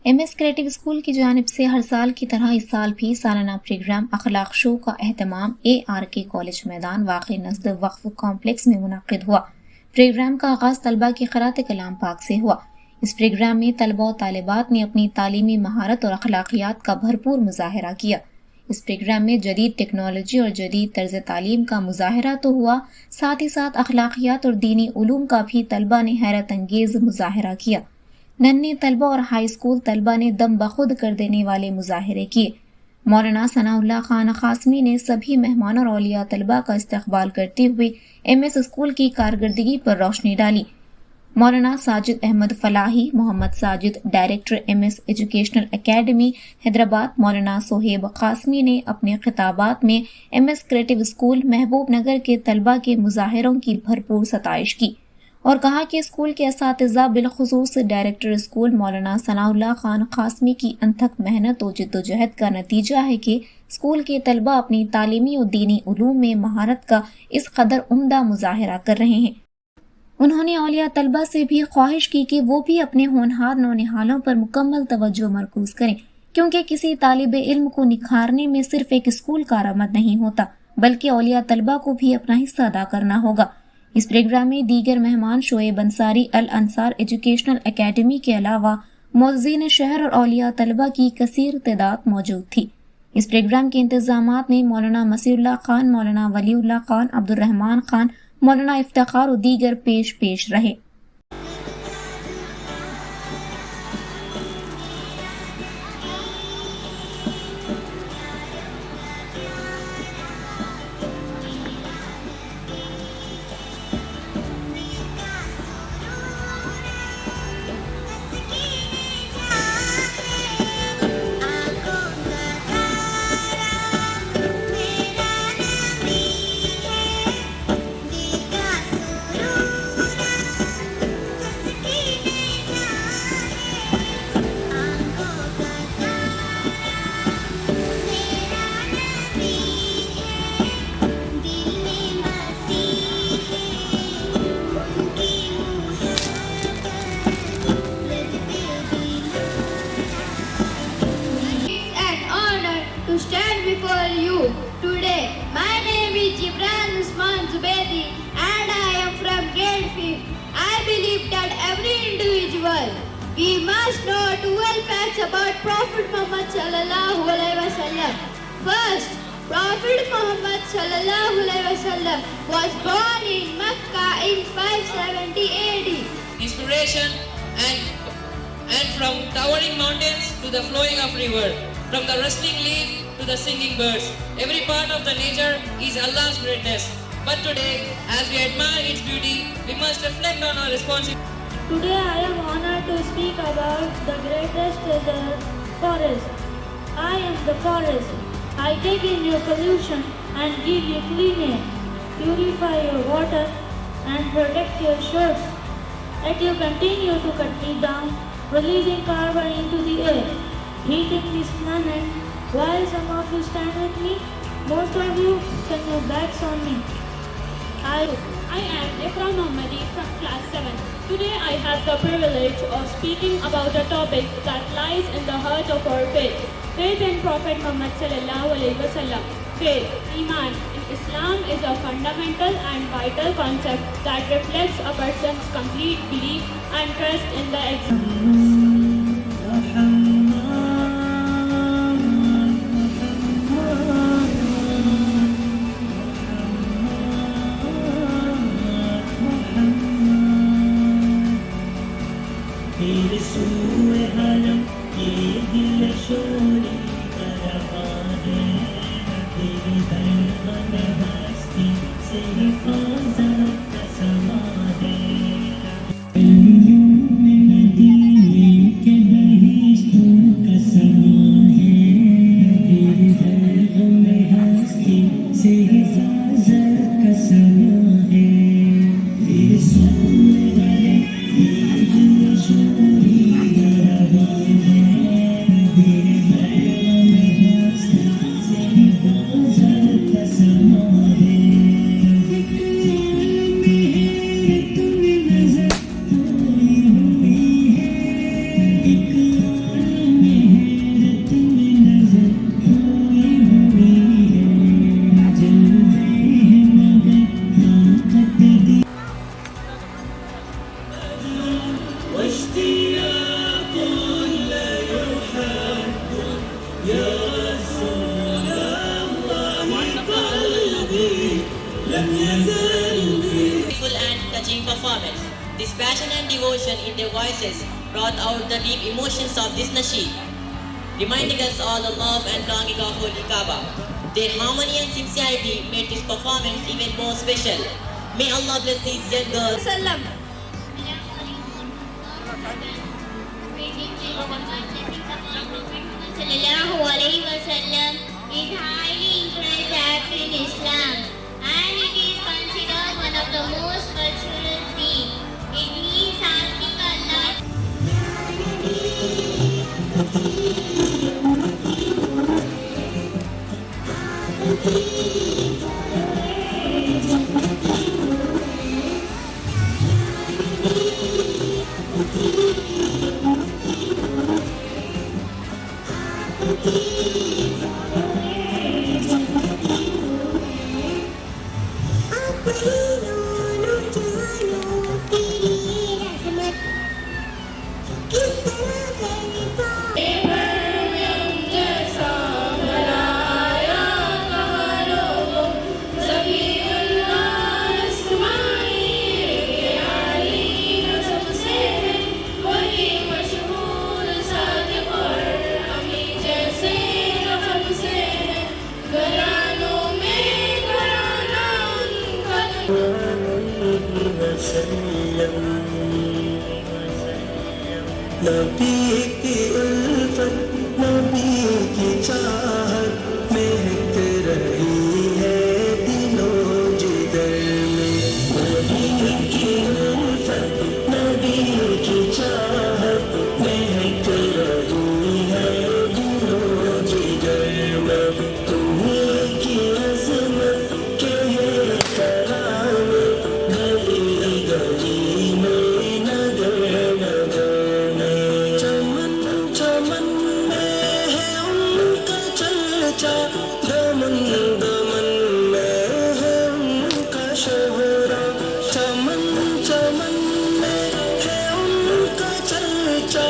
MS creative school की जानिब से हर साल की तरह इस साल भी सालाना प्रोग्राम अखलाक शो का एहतमाम ARK कॉलेज मैदान वाक़ नज़द वक्फ कॉम्प्लेक्स में मुनक़िद हुआ। प्रोग्राम का आगाज़ तलबा की क़रात कलाम पाक से हुआ। इस प्रोग्राम में तलबा और तालिबात ने अपनी तालीमी महारत और अखलाकियात का भरपूर मुज़ाहरा किया। इस प्रोग्राम में जदीद टेक्नोलॉजी और जदीद तर्ज तालीम का मुज़ाहरा तो हुआ, साथ ही साथ अखलाकियात और दीनी उलूम का भी तलबा ने हैरत अंगेज़ मुज़ाहरा किया। नन्हे तलबा और हाई स्कूल तलबा ने दम बखुद कर देने वाले मुजाहरे किए। मौलाना सनाउल्लाह खान कासमी ने सभी मेहमानों और औलिया तलबा का इस्तकबाल करते हुए एमएस स्कूल की कारकर्दगी पर रोशनी डाली। मौलाना Sajid Ahmad Falahi, Mohammad Sajid director MS educational academy Hyderabad, मौलाना सोहेब कासमी ने अपने खिताबात में एमएस क्रिएटिव स्कूल महबूब नगर के तलबा के मुजाहरों की भरपूर सताइश की और कहा कि स्कूल के असातिज़ा बिलखुसूस डायरेक्टर स्कूल मौलाना सनाउल्लाह खान कासमी की अनथक मेहनत और जिद्दोजहद का नतीजा है कि स्कूल के तलबा अपनी तालीमी और दीनी उलूम में महारत का इस कदर उम्दा मुजाहरा कर रहे हैं। उन्होंने औलिया तलबा से भी ख्वाहिश की कि वो भी अपने होनहार नौनिहालों पर मुकम्मल तवज्जो मरकूज करें, क्योंकि किसी तालिब इल्म को निखारने में सिर्फ एक स्कूल कारआमद नहीं होता, बल्कि औलिया तलबा को भी अपना हिस्सा अदा करना होगा। इस प्रोग्राम में दीगर मेहमान शोएब अंसारी अल अंसार एजुकेशनल एकेडमी के अलावा मुअज़्ज़िन शहर और औलिया तलबा की कसीर तादाद मौजूद थी। इस प्रोग्राम के इंतजामात में मौलाना मसीउल्लाह खान, मौलाना वलीउल्लाह खान, अब्दुर्रहमान खान, मौलाना इफ्तिखार और दीगर पेश रहे। To stand before you today. My name is Gibran Usman Zubedi and I am from grade 5. I believe that every individual, we must know 12 facts about Prophet Muhammad sallallahu alaihi wasallam. First, Prophet Muhammad sallallahu alaihi wasallam was born in Mecca in 570 AD. Inspiration and from towering mountains to the flowing of river, from the rustling leaf to the singing birds, every part of the nature is Allah's greatness. But today, as we admire its beauty, we must reflect on our responsibility. Today I am honored to speak about the greatest treasure, forest. I am the forest. I take in your pollution and give you clean air, purify your water and protect your shores. Yet you continue to cut me down, releasing carbon into the air, heating this planet, while some of you stand with me. Most of you turn your backs on me. I am Ifra Mohammadi from class 7. Today I have the privilege of speaking about a topic that lies in the heart of our faith. Faith in Prophet Muhammad sallallahu alaihi wasallam. Faith, Iman, in Islam is a fundamental and vital concept that reflects a person's complete belief and trust in the existence. touching performance. This passion and devotion in their voices brought out the deep emotions of this nasheed, reminding us all the love and longing of Holy Kaaba. Their harmony and sincerity made this performance even more special. May Allah bless these young girls. Sallallahu Alaihi Wasallam is highly encouraged in Islam, and it is considered one of the most virtuous deeds. It means asking Allah. नबी की उल्फत नबी की चाहत महक रही है दिलों जिगर में नबी की उल्फत नबी की चाहत महक रही है दिलों जिगर में तुम्हीं की अज़मत के है तराने गली गली में नगर नगर दमन दमन में है उनका शोहरा चमन चमन में है उनका चर्चा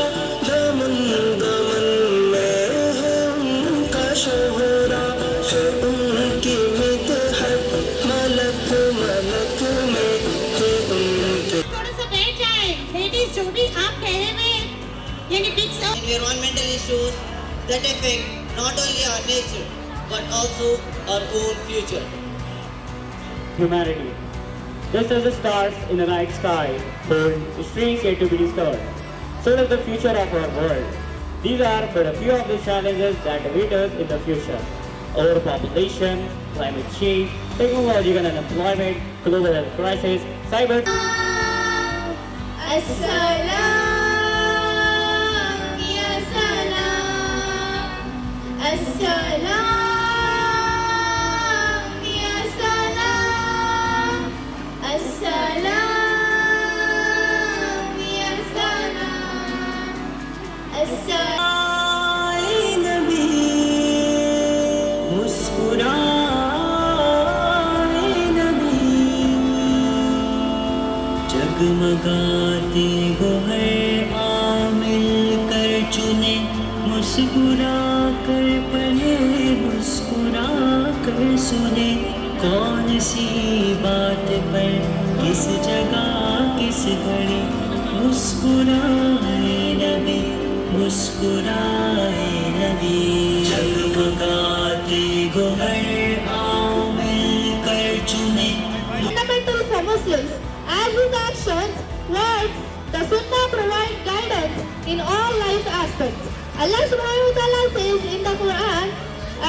दमन दमन में है उनका शोहरा है उनकी मिदहत मलक मलक में है उनके थोड़ा सा बैठ जाए लेडीज जो भी आप ठहरे हुए यानी big Environmental issues that affect not only our nature but also our own future. Humanity. Just as the stars in the night sky hold mysteries yet to be discovered, so does the future of our world. These are but a few of the challenges that await us in the future. Overpopulation, climate change, technological unemployment, global health crisis, cyber... Assalam ya salam Assalam ya salam Assalam ya salam Assalam नबी मुस्कुराए नबी जगमगाते गोहर आ मिलकर चुने मुस्कुरा कर पढ़े मुस्कुरा कर सुने कौन सी बात पर किस जगह किस घड़ी मुस्कुराए नबी मुस्कुराए नबी जगमगाते गोहर आओ मिलकर चुने Fundamental for Muslims. As with actions, words, the Sunnah provide guidance in all life aspects. Allah subhanahu wa ta'ala says in the Quran,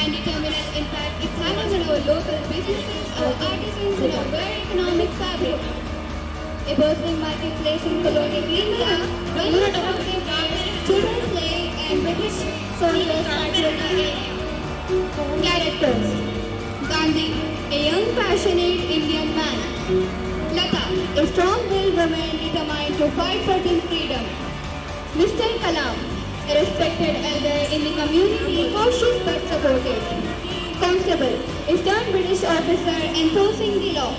and determinate impact it has on our local businesses, our artisans, and our very economic fabric. A bustling marketplace in colonial India, well known for children play and British soldiers patriotic characters. Gandhi, a young passionate Indian man. Lata, a strong-willed woman determined to fight for their freedom. Mr. Kalam, a respected elder in the community, cautious but supportive. Constable, a stern British officer enforcing the law.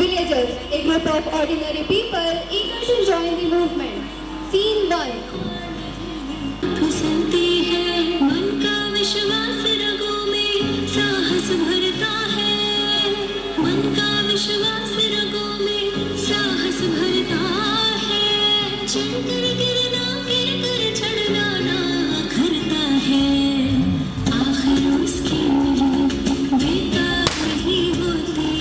Villagers, a group of ordinary people eager to join the movement. Scene 1. फिसलती है मन का विश्वास रगों में साहस भरता है मन का विश्वास रगों में साहस भरता है चढ़कर गिरना गिर कर चढ़ना ना करता है आखिर उसकी मेहनत बेकार नहीं होती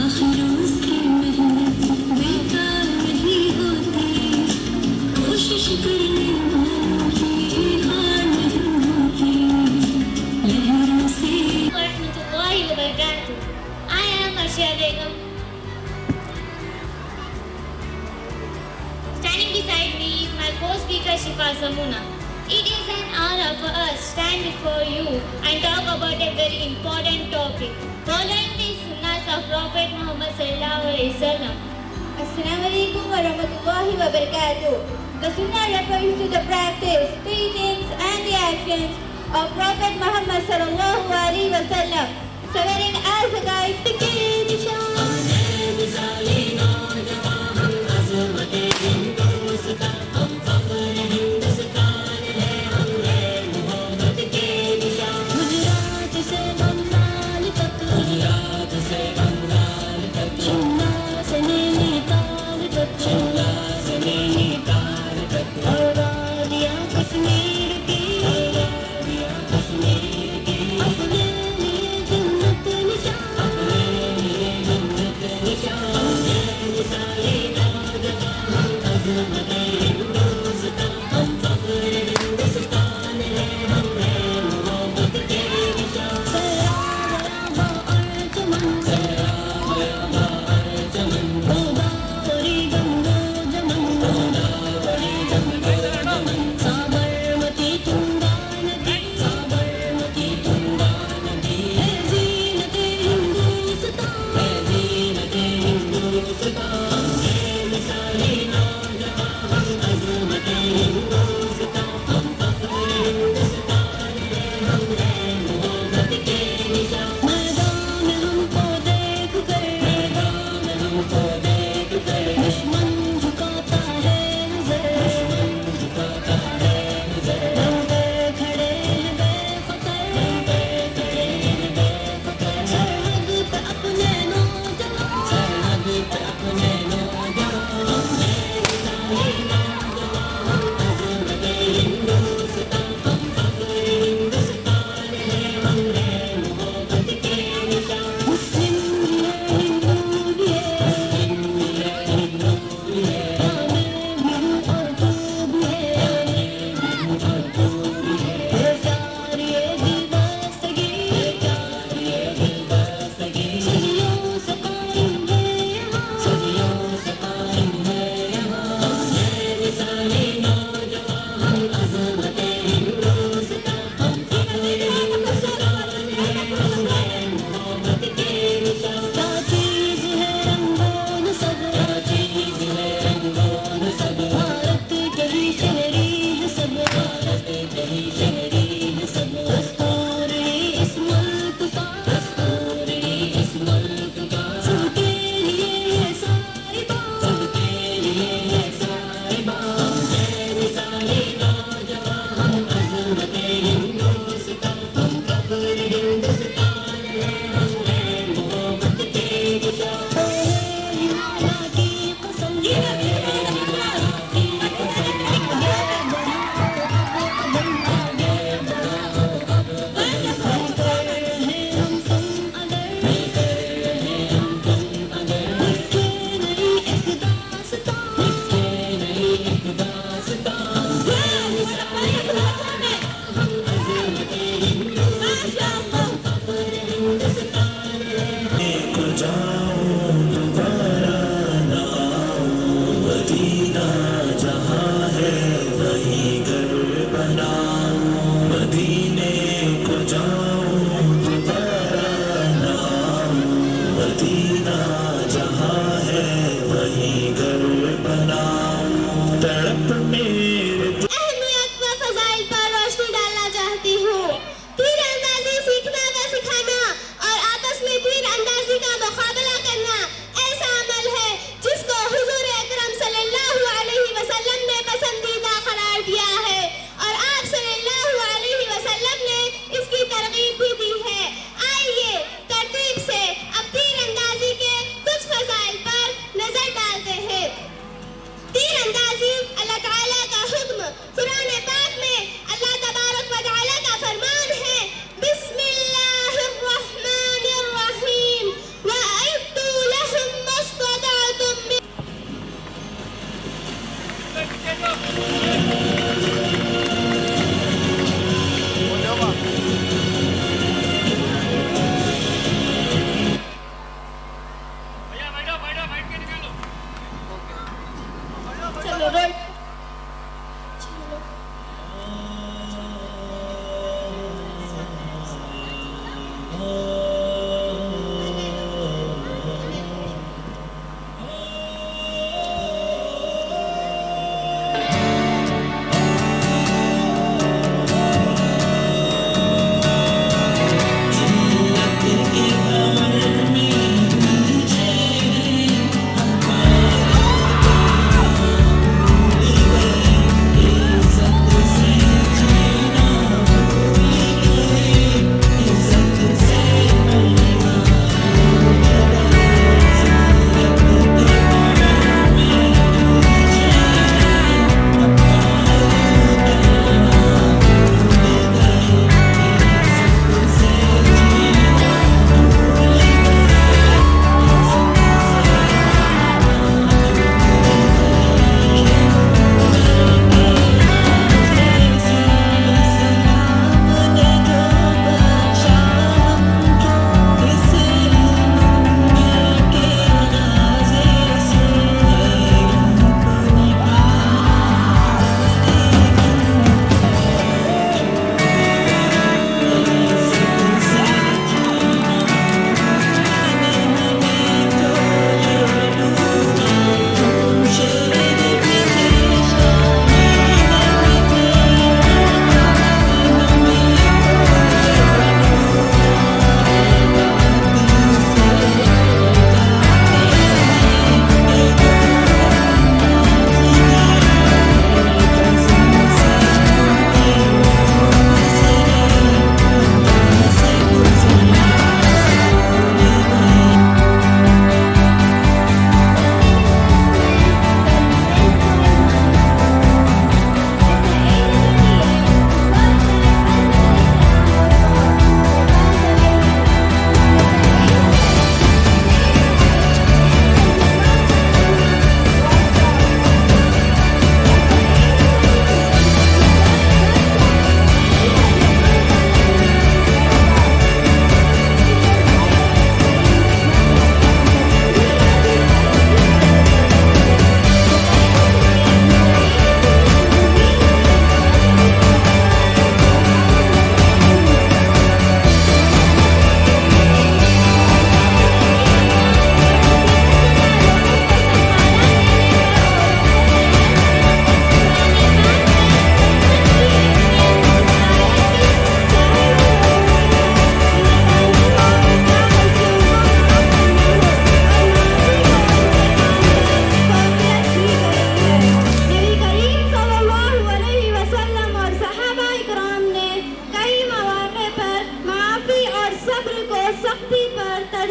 आखिर उसकी मेहनत बेकार नहीं होती कोशिश करने वालों की हार नहीं होती लहरों से warahmatullahi wabarakatuh. I am Arshia Begum. Standing beside me is my co-speaker Shifa Samuna. It is an honor for us to stand before you and talk about a very important topic, following the sunnahs of Prophet Muhammad sallallahu alaihi wasallam. Assalamu alaikum wa rahmatullahi wa barakatuh. The Sunnah refers to the practice, teachings and the actions of Prophet Muhammad sallallahu alaihi wasallam, serving as a guide to Gujarat से बंगाल तक शिमला से नैनीताल तक और वादियाँ कश्मीर की अपने लिए जन्नत निशान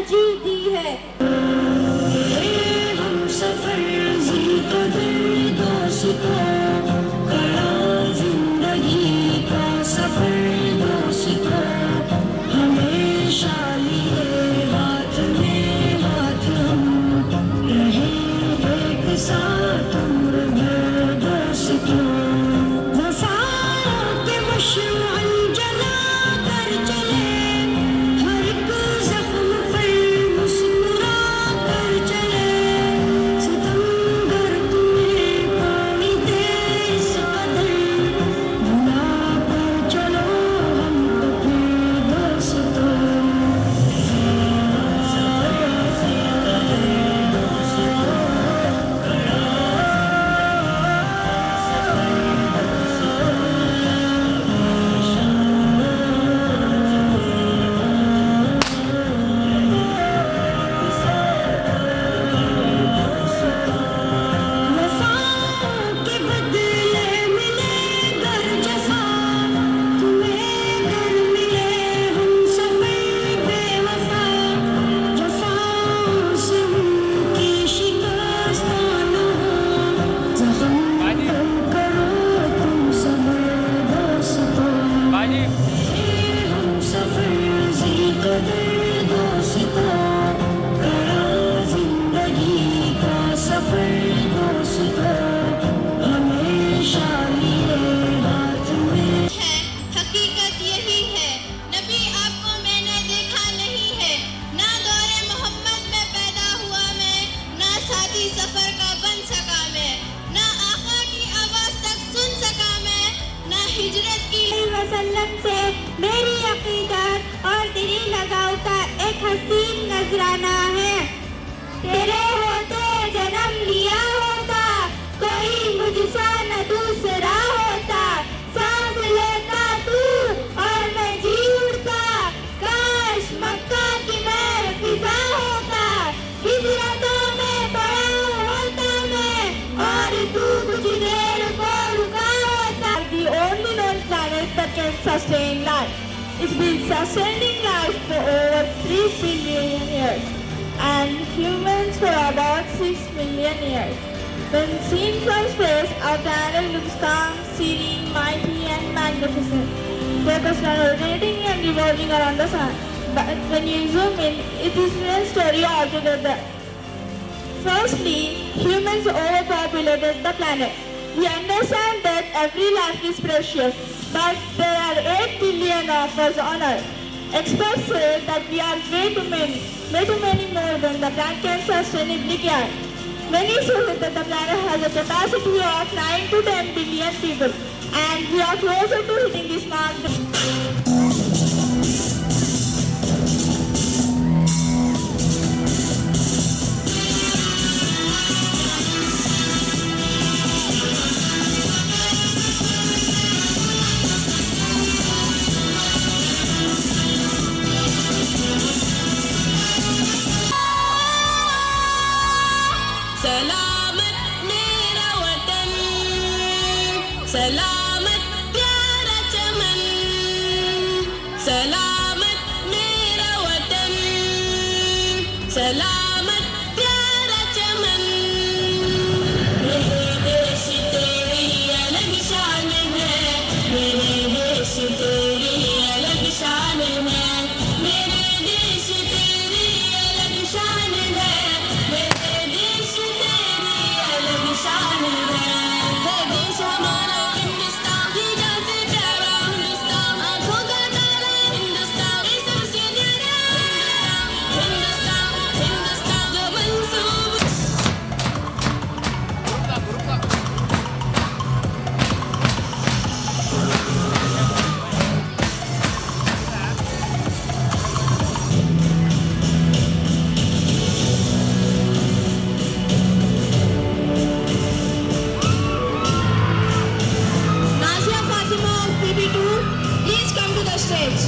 तरजीह दी है। हम सफर ज़िंदगी दोस्तों कड़ा जिंदगी का सफर दोस्तों हमेशा लिए हाथ में हाथ हम रहे एक साथ उम्र भर दोस्तों वफाओं के मशअल जला कर चले हर एक जख्म पर मुस्कुरा कर चले सितमगर तुम्हें पानी दे इस कदर भुला कर चलो हम तो फिर दोस्तों वफाओं के बदले मिले गर जफा तुम्हें गर मिले हम सफर बेवफा जफाओं से उनकी शिकस्त न हो जख्म कम करो तुम सबर दोस्तों हम सफर ज़िंदगी दोस्तों कड़ा जिंदगी का सफर दोस्तों हमेशा लिए हाथ में है हकीकत यही है नबी आपको मैंने देखा नहीं है ना दौरे मोहम्मद में पैदा हुआ मैं ना साथी सफर का बन सका मैं ना आका की आवाज तक सुन सका मैं ना हिजरत की वसल्लम से मेरी अकीदत और तेरी लगाव का एक हसीन नजराना है तेरे होते जन्म लिया होता कोई मुझसा न दूसरा होता सांस लेता तू और मैं जी उड़ता काश मक्का की मैं फिजा होता हिजरतों में पड़ा होता मैं और तू कुछ देर को रुका होता The only known planet that can sustain life. It's been sustaining life for over 3 billion years and humans for about 6 million years. When seen from space, our planet looks calm, serene, mighty and magnificent, focused on rotating and revolving around the sun. But when you zoom in, it is a story altogether. Firstly, humans overpopulated the planet. We understand that every life is precious, but there are 8 billion of us on Earth. Experts say that we are way too many more than the planet can sustainably carry. Many say that the planet has a capacity of 9 to 10 billion people, and we are closer to hitting this mark. सलामत मेरा वतन सलामत प्यारा चमन सलामत मेरा वतन सलामत प्यारा चमन मेरे देश तेरी अलग शान है मेरे देश तेरी अलग शान है मेरे देश तेरी अलग शान है मेरे देश तेरी अलग शान है देश हमारा हिंदुस्तान जीजा से प्यारा हिंदुस्तान आंखों का तारा हिंदुस्तान इस सबसे न्यारा हिंदुस्तान हिंदुस्तान जो मंसूब Nazia Fatima of PB2, please come to the stage.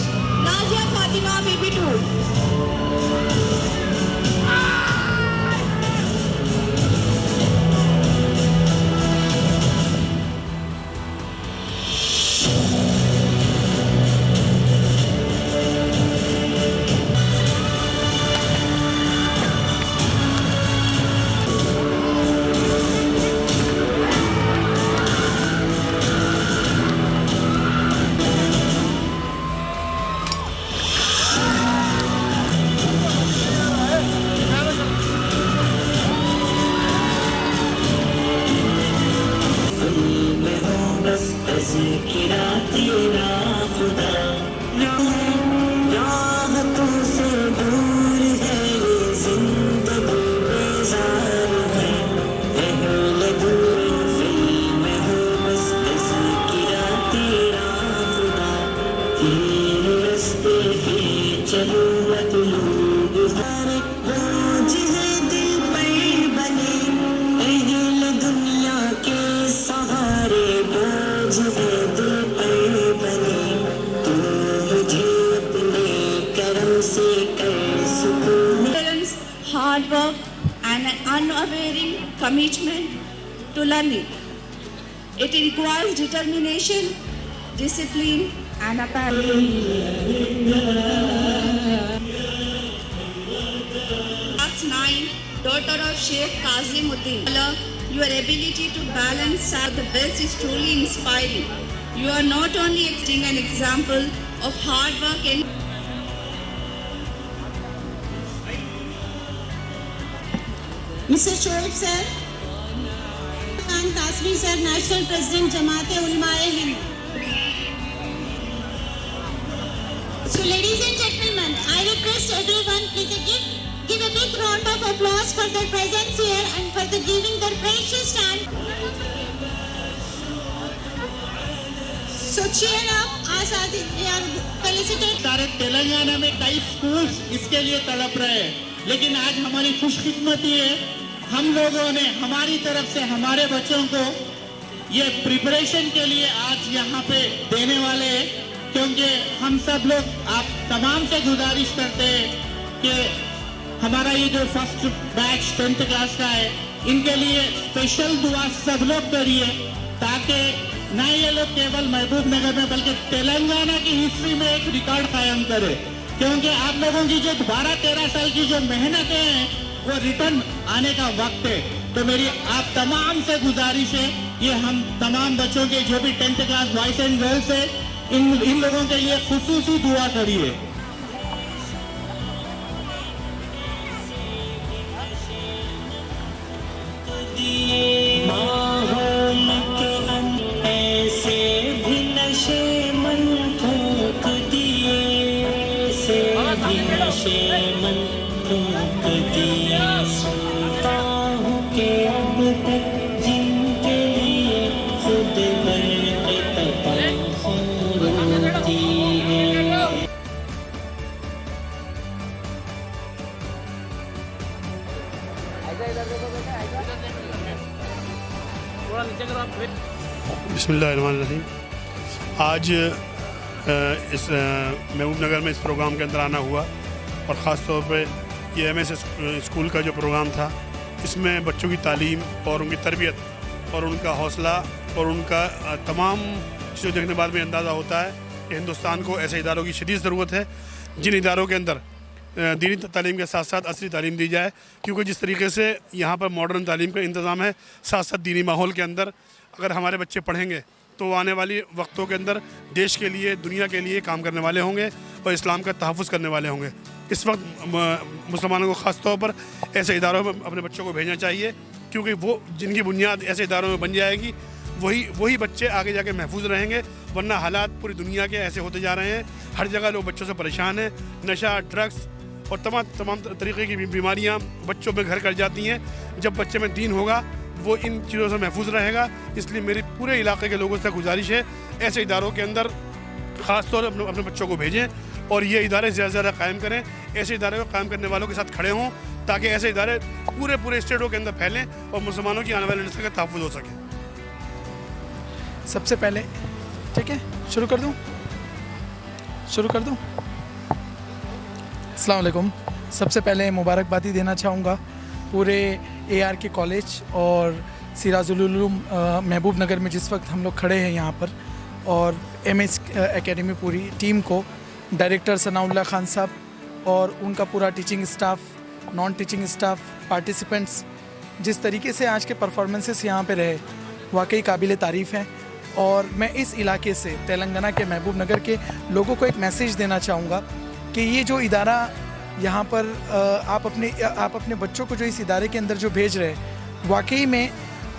Nazia Fatima, PB2. राहतों से दूर है ये जिंदगी बेजार है रहने दो फिल्म हो बस तज़किरा तेरा खुदा तीन रस्ते पे चलो मतलूब सारे बोझ है दिल पर बने अहल दुनिया के सहारे बोझ है दिल पर बने तू मुझे अपने करम से कर सुकून Parents, hard work and an unwavering commitment to learning. It requires determination, discipline, and a passion. Class 9, daughter of Sheikh Kazimuddin. Your ability to balance the best is truly inspiring. You are not only setting an example of hard work and Mr. Shoaib sir, Khan Tasmi sir, National President Jamaat-e-Ulama-e-Hind. So ladies and gentlemen, I request everyone please give a big round of applause for their presence here and for the giving their precious time. So cheer up, Azadi, they are felicitate. सारे तेलंगाना में कई schools इसके लिए तड़प रहे हैं, लेकिन आज हमारी खुशकिस्मती है हम लोगों ने हमारी तरफ से हमारे बच्चों को ये प्रिपरेशन के लिए आज यहाँ पे देने वाले हैं, क्योंकि हम सब लोग आप तमाम से गुजारिश करते हैं कि हमारा ये जो फर्स्ट बैच 10th क्लास का है इनके लिए स्पेशल दुआ सब लोग करिए, ताकि न ये लोग केवल महबूब नगर में बल्कि तेलंगाना की हिस्ट्री में एक रिकॉर्ड कायम करे, क्योंकि आप लोगों की जो 12-13 साल की जो मेहनतें हैं वो रिटर्न आने का वक्त है। तो मेरी आप तमाम से गुजारिश है, ये हम तमाम बच्चों के जो भी 10th class boys and girls है इन लोगों के लिए खुसूसी दुआ करिए। माहौल के ऐसे भी नशे मन फूंक दिए ऐसे भी नशे मन फूंक दिए सुनता हूँ कि अब तक जिनके लिए खुद बरक़े तबाह रोती है। बिस्मिल्लाहिर्रहमानिर्रहीम। आज इस महबूब नगर में इस प्रोग्राम के अंदर आना हुआ और ख़ास तौर पे ये MS स्कूल का जो प्रोग्राम था, इसमें बच्चों की तालीम और उनकी तरबियत और उनका हौसला और उनका तमाम चीज़ों देखने बाद में अंदाज़ा होता है कि हिंदुस्तान को ऐसे इदारों की शदीद ज़रूरत है जिन इदारों के अंदर दीनी तालीम के साथ साथ असली तालीम दी जाए, क्योंकि जिस तरीके से यहाँ पर मॉडर्न तालीम का इंतज़ाम है साथ साथ दीनी माहौल के अंदर अगर हमारे बच्चे पढ़ेंगे तो आने वाली वक्तों के अंदर देश के लिए दुनिया के लिए काम करने वाले होंगे और इस्लाम का तहफ़्फ़ुज़ करने वाले होंगे। इस वक्त मुसलमानों को ख़ास तौर पर ऐसे इदारों में अपने बच्चों को भेजना चाहिए, क्योंकि वो जिनकी बुनियाद ऐसे इदारों में बन जाएगी वही बच्चे आगे जाके महफूज रहेंगे, वरना हालात पूरी दुनिया के ऐसे होते जा रहे हैं। हर जगह लोग बच्चों से परेशान हैं, नशा, ड्रग्स और तमाम तरीक़े की बीमारियाँ बच्चों में घर कर जाती हैं। जब बच्चे में दीन होगा वो इन चीज़ों से महफूज रहेगा। इसलिए मेरी पूरे इलाके के लोगों से गुजारिश है, ऐसे इदारों के अंदर ख़ास तौर पर अपने बच्चों को भेजें और ये इदारे ज़्यादा से ज़्यादा कायम करें। ऐसे इदारे को कायम करने वालों के साथ खड़े हों ताकि ऐसे इदारे पूरे स्टेटों के अंदर फैलें और मुसलमानों की आने वाली नस्ल का तहफ़्फ़ुज़ हो सके। सबसे पहले ठीक है शुरू कर दूं अस्सलाम वालेकुम। सबसे पहले मुबारकबादी देना चाहूँगा पूरे ARK कॉलेज और सिराजुल उलूम महबूब नगर में जिस वक्त हम लोग खड़े हैं यहाँ पर, और MS एकेडमी पूरी टीम को, डायरेक्टर सनाउल्लाह खान साहब और उनका पूरा teaching staff, non teaching staff, participants, जिस तरीके से आज के परफॉर्मेंसेस यहाँ पे रहे वाकई काबिल तारीफ़ हैं। और मैं इस इलाके से तेलंगाना के महबूब नगर के लोगों को एक मैसेज देना चाहूँगा कि ये जो इदारा यहाँ पर आप अपने बच्चों को जो इस इदारे के अंदर जो भेज रहे हैं, वाकई में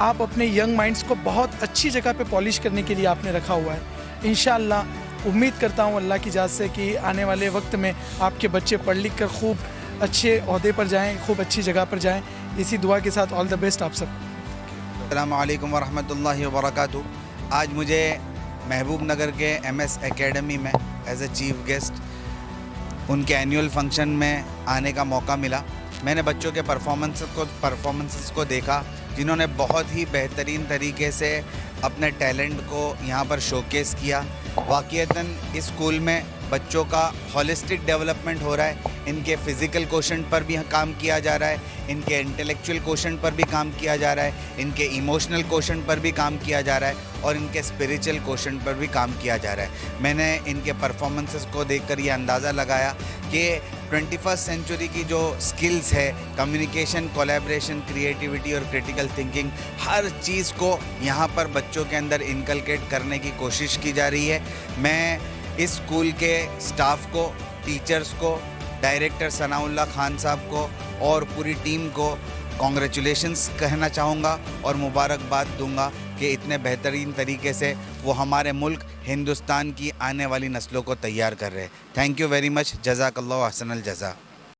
आप अपने यंग माइंड्स को बहुत अच्छी जगह पे पॉलिश करने के लिए आपने रखा हुआ है। इंशाअल्लाह उम्मीद करता हूँ अल्लाह की जात से कि आने वाले वक्त में आपके बच्चे पढ़ लिख कर खूब अच्छे ओहदे पर जाएं, खूब अच्छी जगह पर जाएं। इसी दुआ के साथ ऑल द बेस्ट आप सब। अस्सलामु अलैकुम वरहमतुल्लाहि वबरकातुहू। आज मुझे महबूब नगर के MS एकेडमी में एज ए चीफ गेस्ट उनके एनुअल फंक्शन में आने का मौका मिला। मैंने बच्चों के परफॉर्मेंसेस को देखा, जिन्होंने बहुत ही बेहतरीन तरीके से अपने टैलेंट को यहाँ पर शोकेस किया। वाक़ईतन इस स्कूल में बच्चों का हॉलिस्टिक डेवलपमेंट हो रहा है। इनके फ़िज़िकल कोशंट पर भी काम किया जा रहा है, इनके इंटेलेक्चुअल कोशंट पर भी काम किया जा रहा है, इनके इमोशनल कोशंट पर भी काम किया जा रहा है और इनके स्पिरिचुअल कोशंट पर भी काम किया जा रहा है। मैंने इनके परफॉर्मेंसेस को देखकर ये अंदाज़ा लगाया कि 21st सेंचुरी की जो स्किल्स है, कम्युनिकेशन, कोलैबोरेशन, क्रिएटिविटी और क्रिटिकल थिंकिंग, हर चीज़ को यहाँ पर बच्चों के अंदर इनकलकेट करने की कोशिश की जा रही है। मैं इस स्कूल के स्टाफ को, टीचर्स को, डायरेक्टर सनाउल्लाह खान साहब को और पूरी टीम को कॉन्ग्रेचुलेशंस कहना चाहूँगा और मुबारकबाद दूंगा कि इतने बेहतरीन तरीके से वो हमारे मुल्क हिंदुस्तान की आने वाली नस्लों को तैयार कर रहे हैं। Thank you very much. जज़ाकल्लाहु अहसनल जज़ा।